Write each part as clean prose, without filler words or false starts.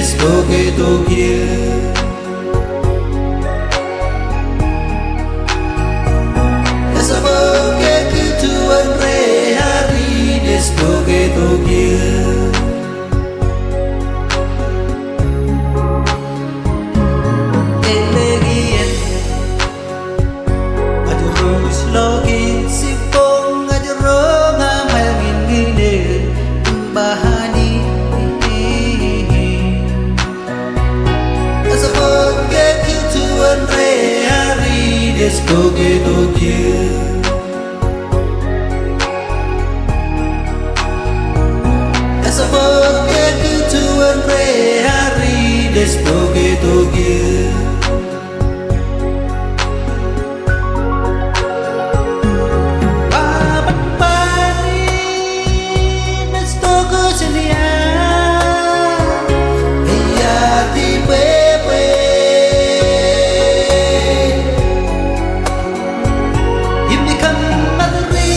Tokia. Sebagai ketuan hari di sebagai Tokia. Elegian, ajarus logi sipong ajarong amalin gini bahani. Sebagai ketuan hari di sebagai Tokia. Sebagai ketuan hari di sebagai Tokia. Babat pari di sebagai selia. Iya di pepe. Ini kan materi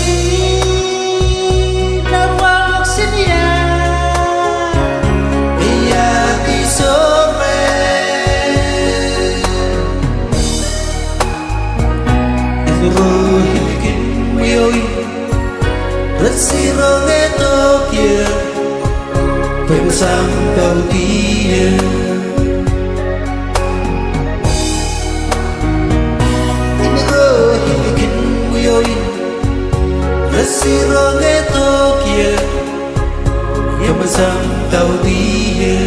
narwalok selia. Rohilikin miyoi Resiro Tokia Pembesang kau dia Ini rohilikin miyoi Resiro Tokia Pembesang kau dia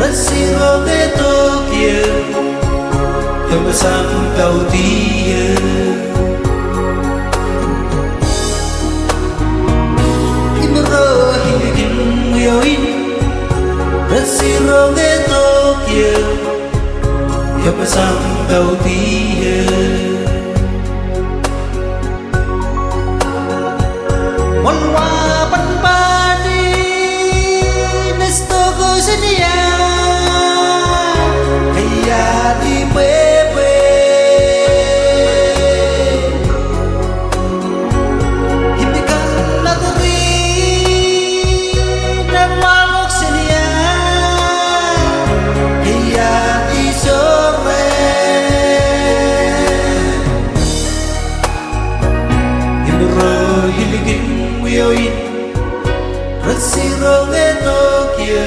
Resiro Tokia Pembesang kau dia Imrohilikin yoin Resiro Tokia Pembesang kau dia Monwapan padi Nestogo sedia di pepe Himpikan nateri dan walok selia Iya di sore Himro hilikin wiyoin Resiro Tokia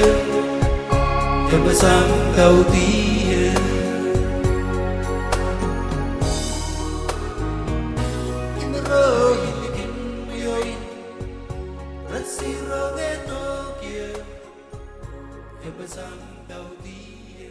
Pembesang kau dia Rohilikin yoin Resiro Tokia Pembesang kau dia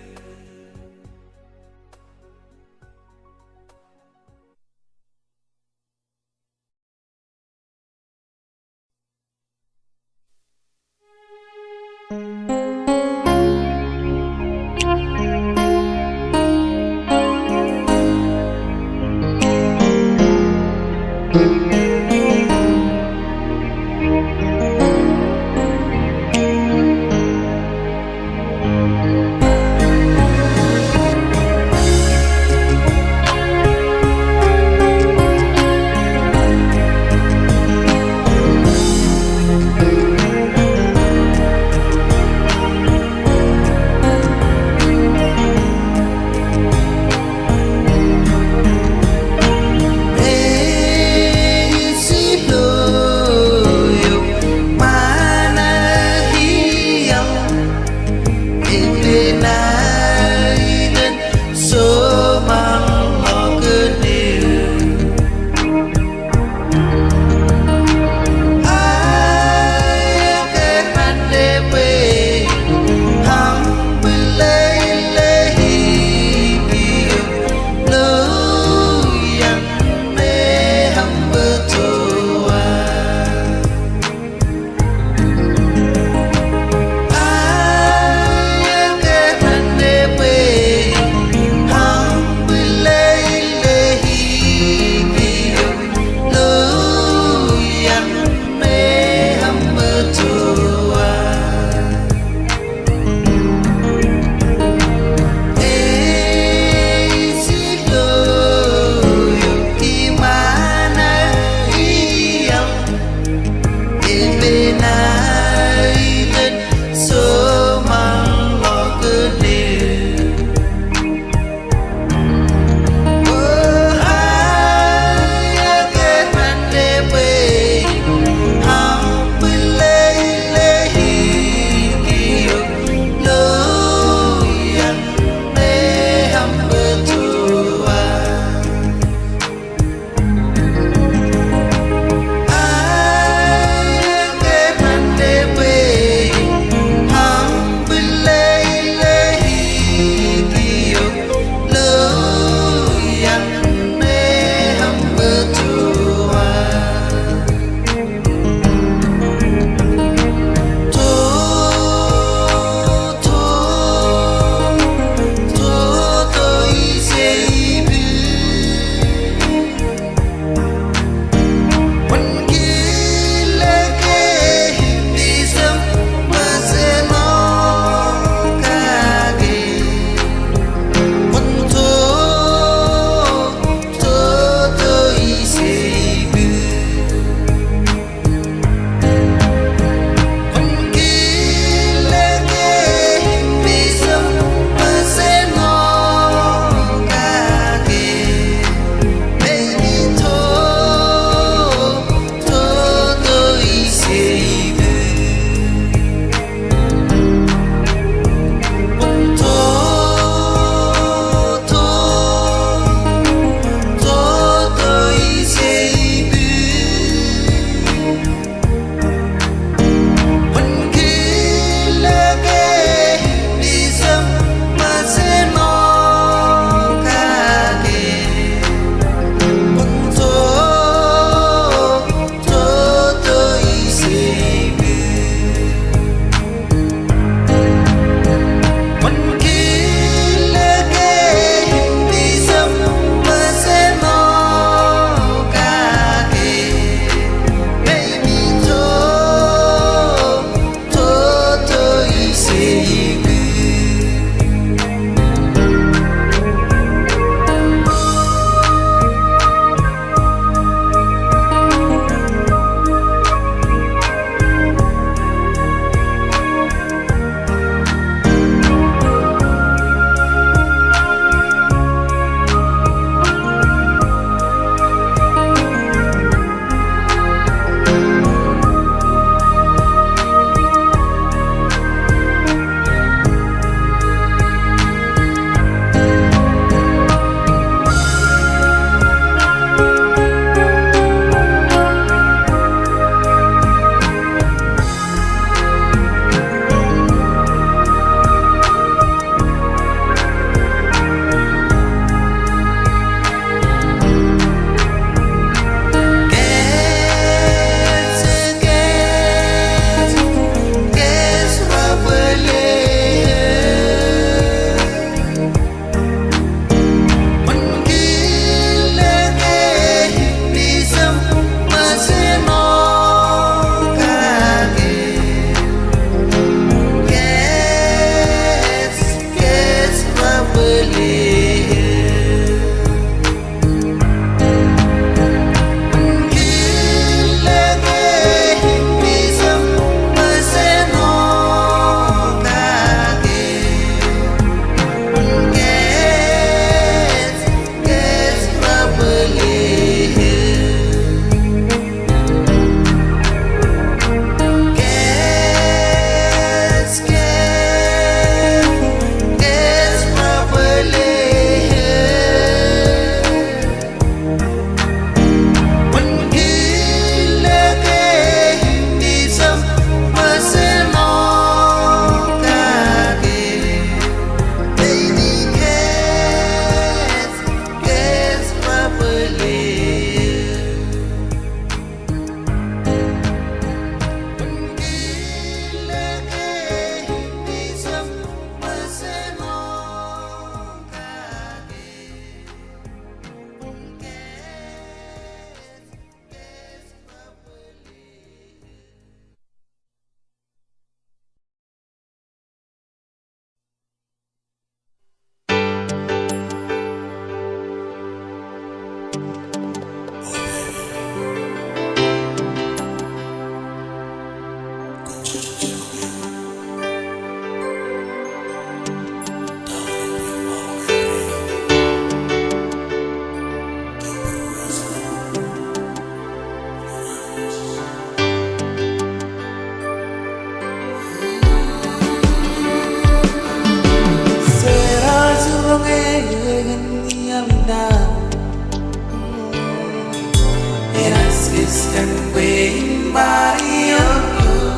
Eskiskan quên mãi ước mơ.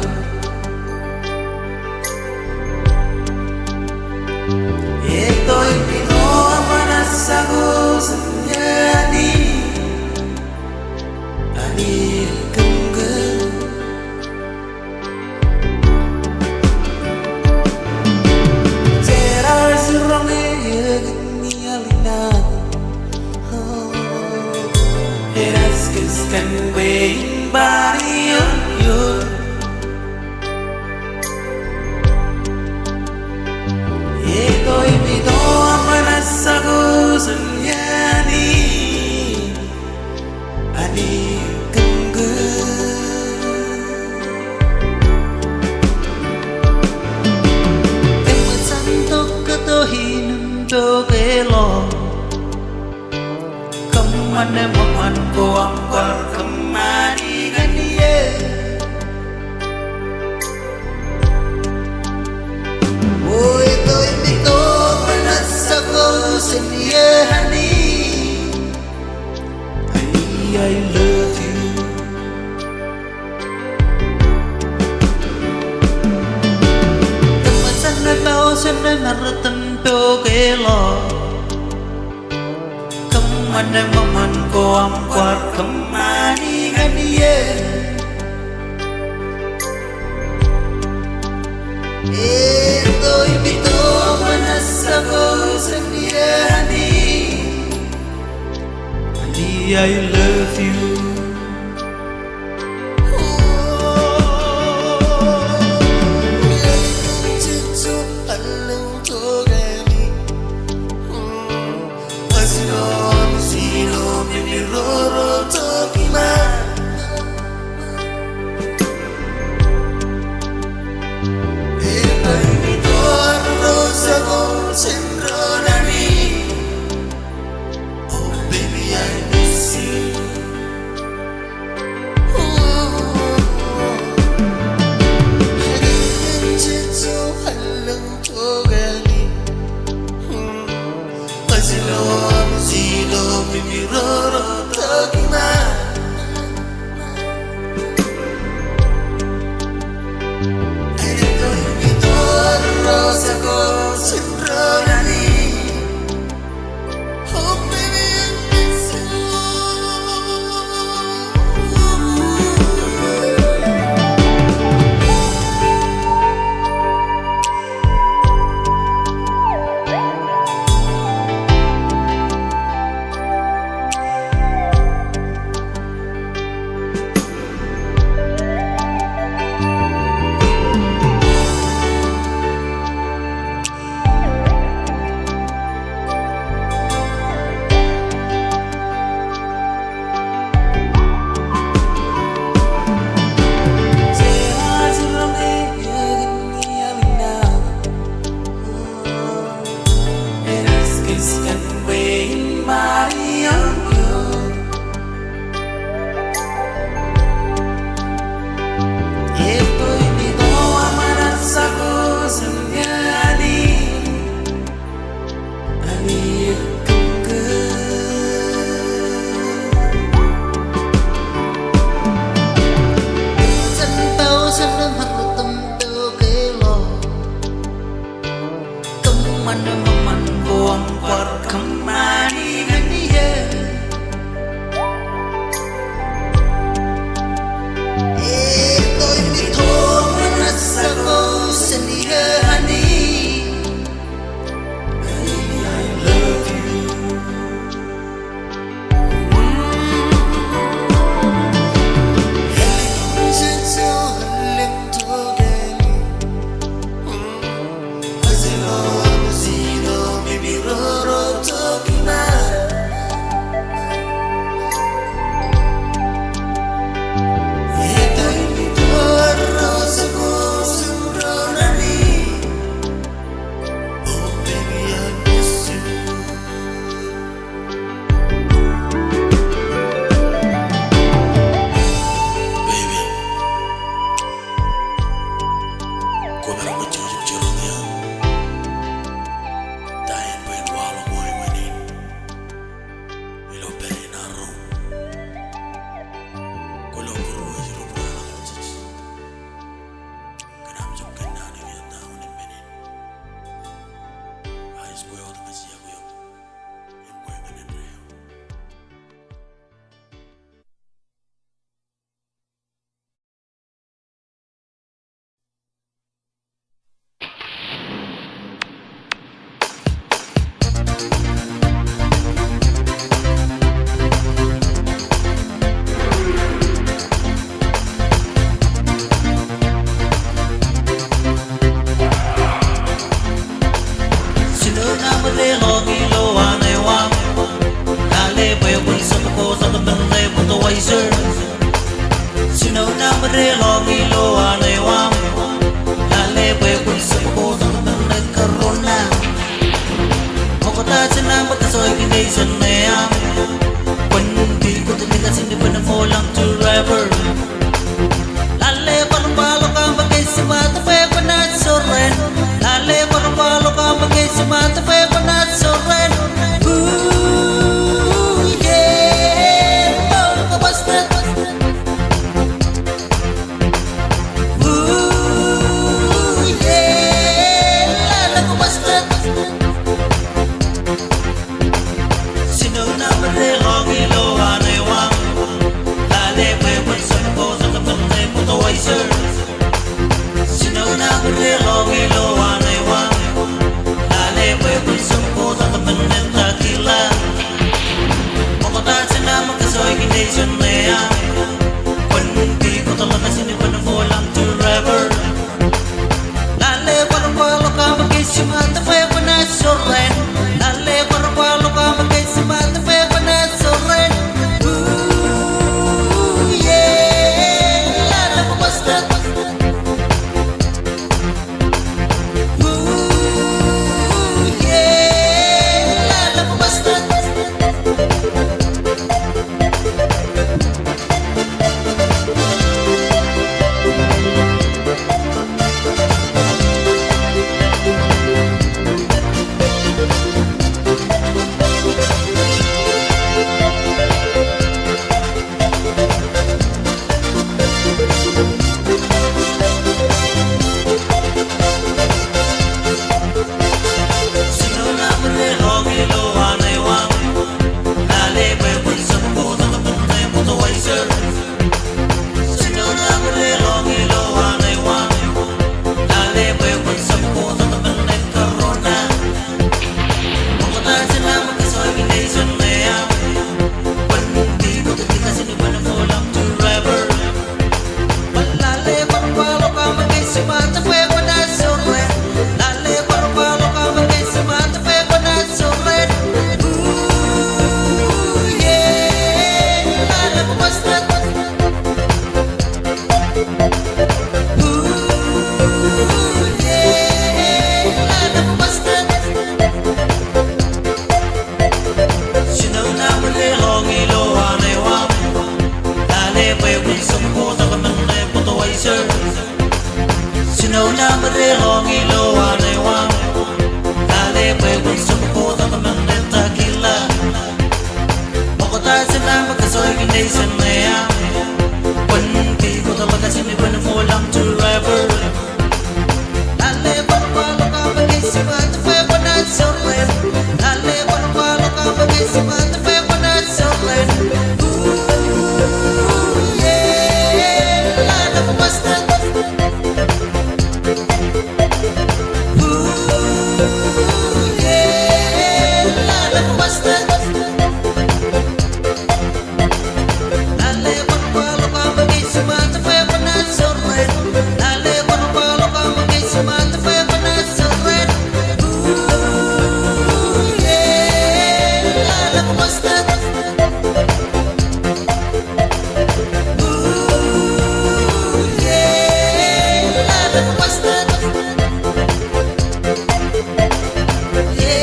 Tôi vì nó mà đã xa cô dần nhớ Ani cưng cưng. Tera zurang ni alina. Eskiskan quên mãi ước mơ. Tôi vì nó mà đã xa cô dần nhớ Ani cưng cưng. Em mơ sang tôi cơ tôi hinum tôi kê lo. Kemana mohan ko angkar kemari ganie. Ôi tôi biết tôi pernah sabar sedia hani. I love you. Teman sana tahu sana maratan to kelo. Kemana mohan ko angkar kemari ganie. Tôi biết tôi pernah sabar sedia hani. I love you. To senang berkesoy kini senang Pendi ku tertinggal sini benar molang to driver Lale parang-palo ka magkaisimata pa panat soren Lale parang-palo ka magkaisimata pa panat soren Ooh yeah Palo ka basta Ooh yeah Lala ko basta Sino na marehong ilohan ay wang Lale pwepon sa ko sa kapatay mo kaway sir Sino na marehong ilohan ay wang Lale pwepon sa ko sa kapatay takila Makatasin na magkasoy hindi siya na yan Hindi ko talaga sinipan na molang to driver Lale parang-palo ka magkaisimata pa panat soren Lale parang-palo ka magkaisimata pa panat soren Ooh yeah Lala ko basta Ooh yeah Lala ko basta Sino na marehong ilohan ay wang Lale pwepon sa ko sa kapatay mo kaway sir Sino na marehong ilohan ay wang Lale pwepon sa ko sa kapatay karona Makatasin na magkasoy hindi siya na yan Hindi ko titika sinipan na molang to driver Lale parang-palo ka magkaisimata pa panat soren Lale parang-palo ka magkaisimata pa panat soren Ooh yeah Lala ko basta Ooh yeah Lala ko basta Sino na marehong ilohan ay wang Lale pwepon sa ko sa kapatay mo kaway sir Sino na marehong ilohan ay wang Lale pwepon sa ko sa kapatay takila Makatasin na magkasoy hindi siya na yan Hindi ko talaga sinipan na molang to driver Lale parang-palo ka magkaisimata pa panat soren Lale parang-palo ka magkaisimata pa panat soren Ooh yeah Lala ko basta Ooh yeah Lala ko basta Lale parang-palo ka magkaisimata pa panat soren Lale parang-palo ka magkaisimata pa panat soren Ooh yeah Lala ko basta Ooh yeah Lala ko basta Yeah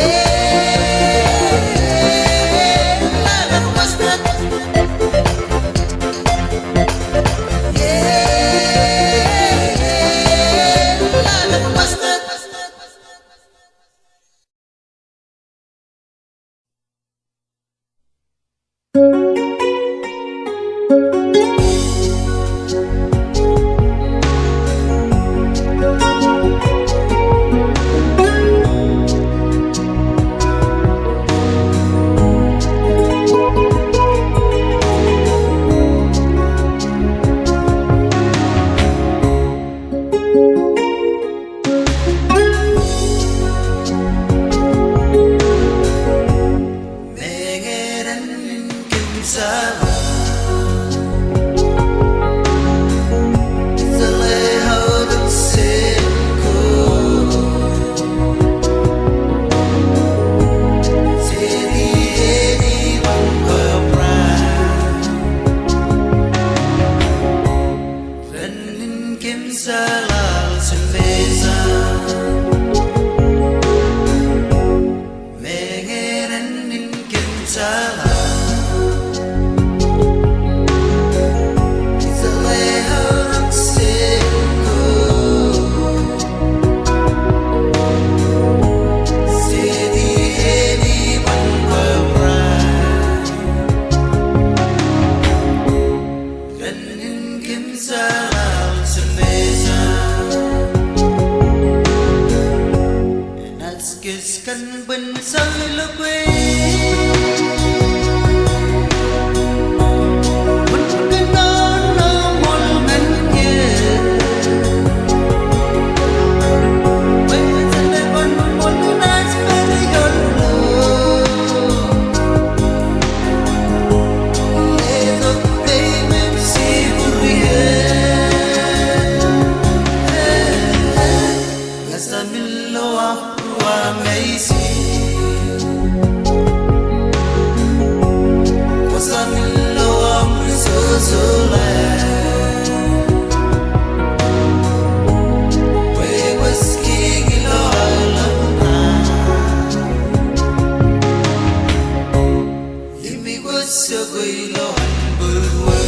sơ quỳ lo hành bơ quơ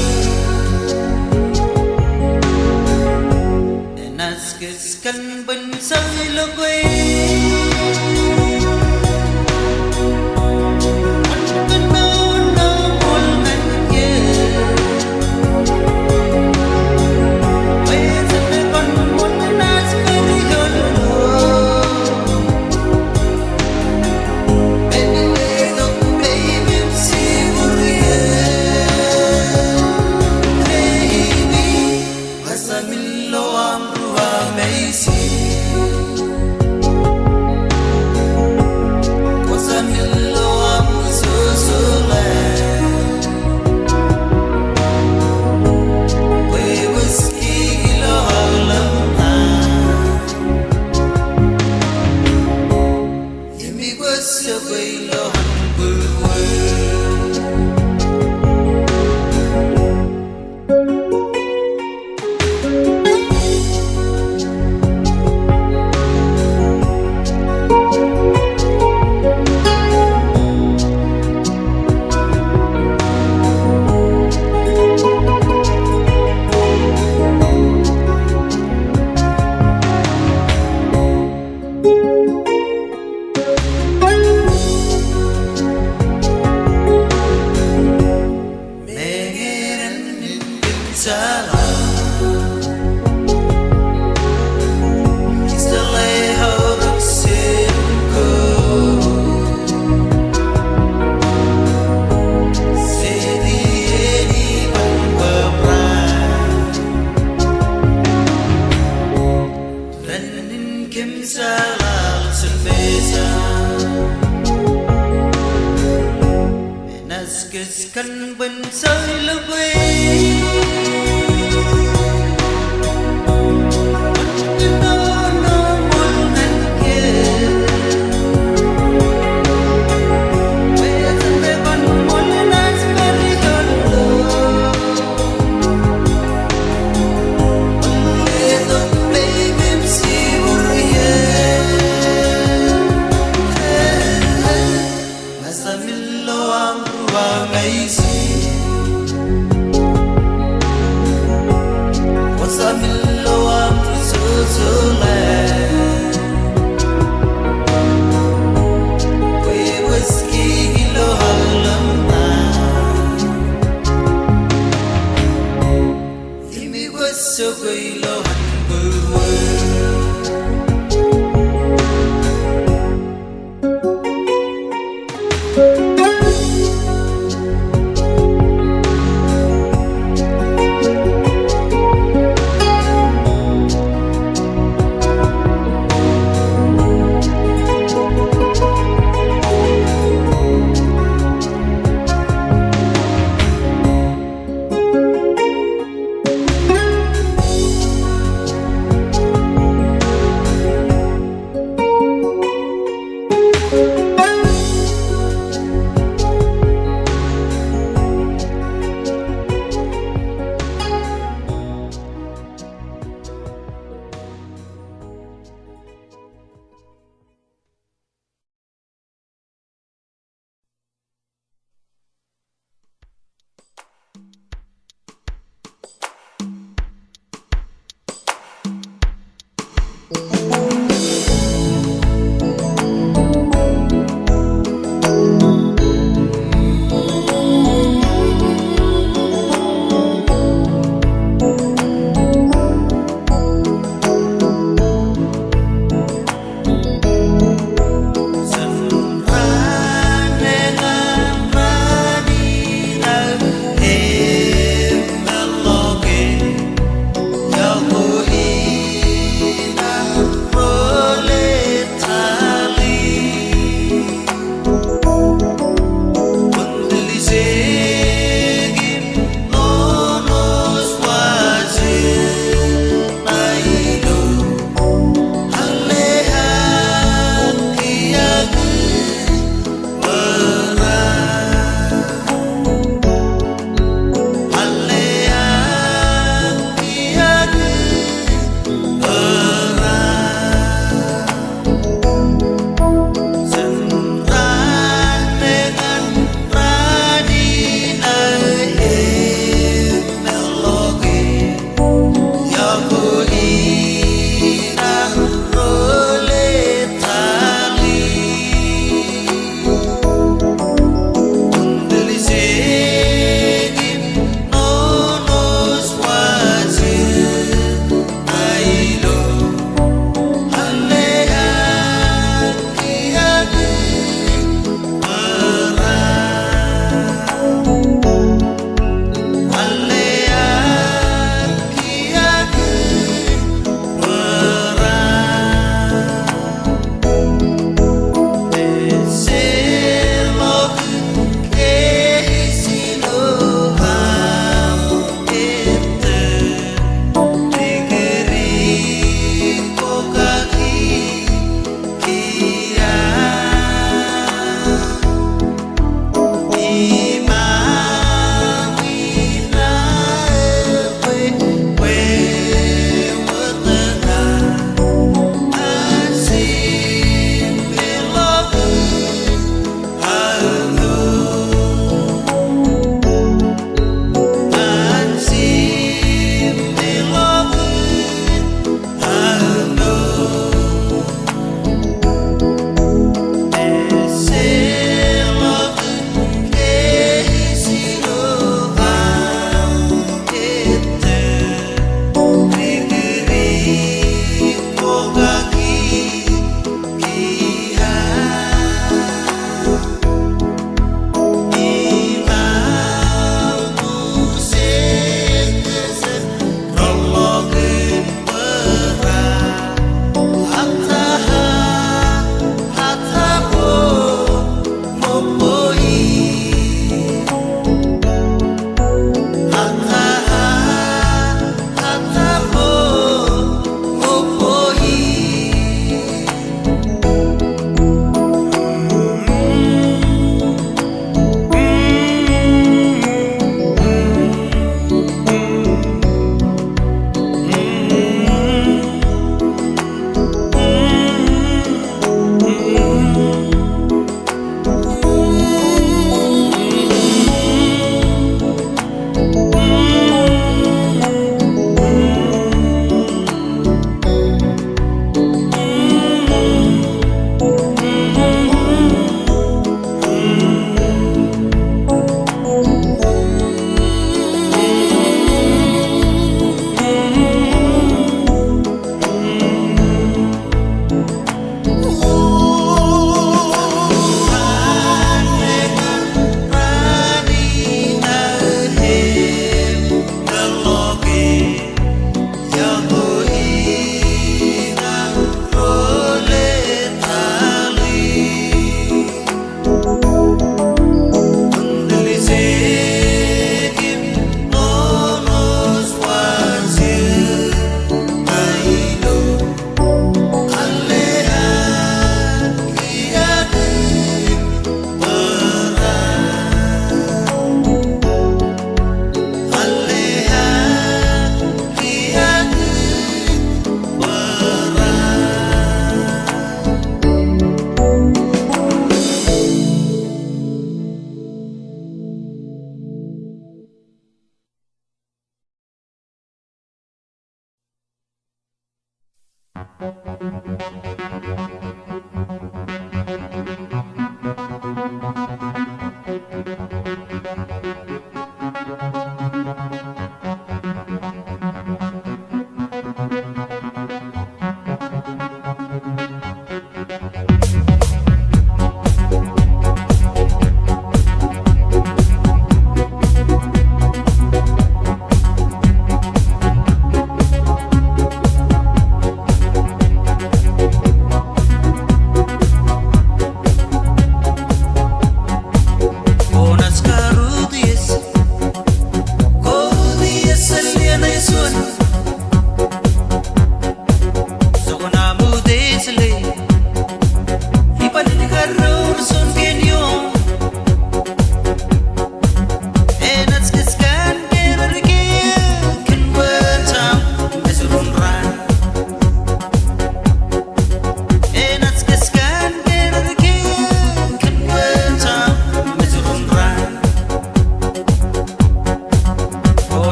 nas kis kan bên sơi lo quỳ kan bên sơi lơ quê sơ quỳ lo hành bơ quơ Bonus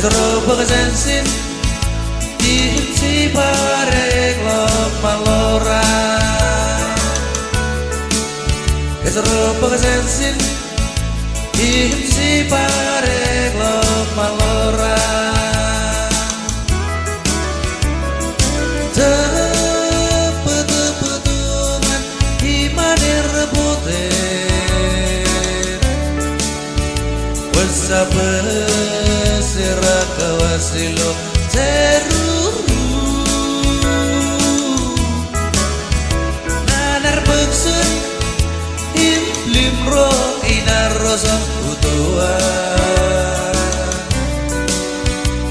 Kesro pagasensin ihip si parek lok malora. Kesro pagasensin ihip si parek lok malora. Tepetungan imane rebutin Wesabe sira kawasilo teruru nanar beksun implim ro inar rosam utuan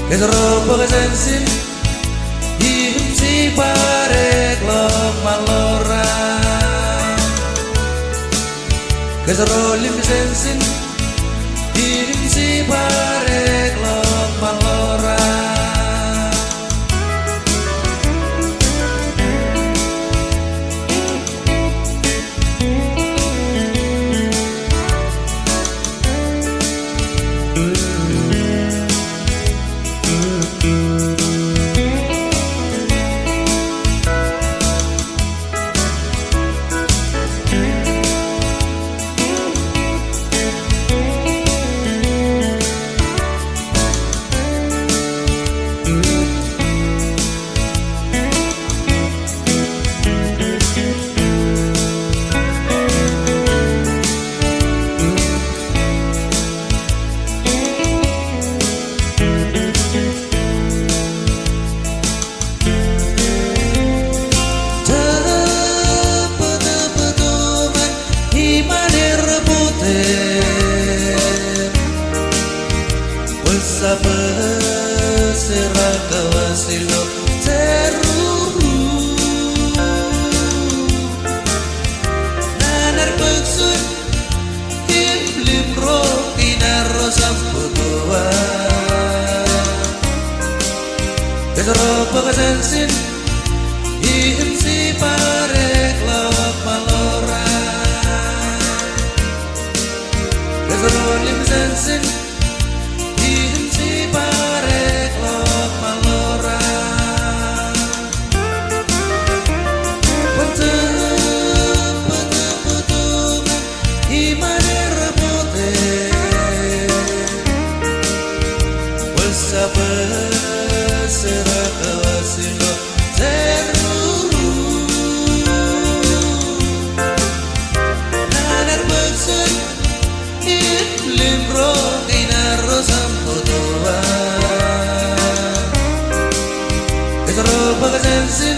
kesro pagasensin ihip si parek lok malora kesro limsensin ihip si parek lok malora. Wesabe sira kawasilo teruru nanar beksun implim ro inar rosam utuan kesro pagasensin ihip si parek lok malora kesro limsensin ihip si parek lok malora. Petungan imane rebutin Wesabe sira kawasilo teruru nanar beksun implim ro inar rosam utuan kesro pagasensin